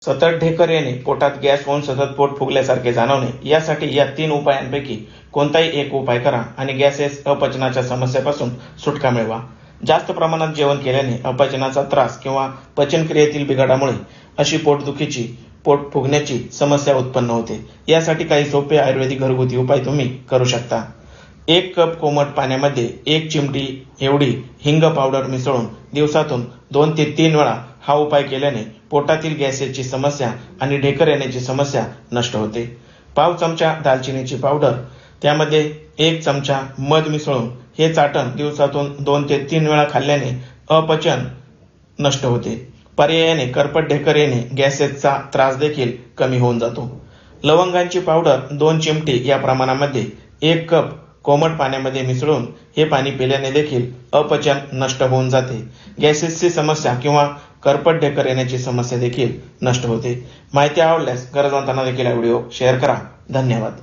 सतत ढेकर येणे, पोटात गॅस होऊन सतत पोट फुगल्यासारखे जाणवणे, यासाठी या 3 उपायांपैकी कोणताही एक उपाय करा आणि गॅसेस अपचनाच्या समस्येपासून सुटका मिळवा. जास्त प्रमाणात जेवण केल्याने अपचनाचा त्रास किंवा पचनक्रियेतील बिघाडामुळे अशी पोटदुखीची, पोट फुगण्याची समस्या उत्पन्न होते. यासाठी काही सोपे आयुर्वेदिक घरगुती उपाय तुम्ही करू शकता. 1 कप कोमट पाण्यामध्ये 1 चिमटी एवढी हिंग पावडर मिसळून दिवसातून 2 ते 3 वेळा हा उपाय केल्याने पोटातील गॅसेसची समस्या आणि ढेकर येण्याची समस्या नष्ट होते. पाव चमचा दालचिनीची पावडर, त्यामध्ये 1 चमचा मध मिसळून हे चाटण दिवसातून 2 ते 3 वेळा खाल्ल्याने अपचन नष्ट होते. पर्यायाने करपट ढेकर येणे, गॅसेसचा त्रास देखील कमी होऊन जातो. लवंगांची पावडर 2 चिमटी या प्रमाणामध्ये 1 कप कोमट पाण्यामध्ये मिसळून हे पाणी पिल्याने देखील अपचन नष्ट होऊन जाते. गॅसेसची समस्या किंवा करपट ढेकर येण्याची समस्या देखील नष्ट होते. माहिती आवडल्यास गरजवंतांना देखील हा व्हिडिओ शेअर करा. धन्यवाद.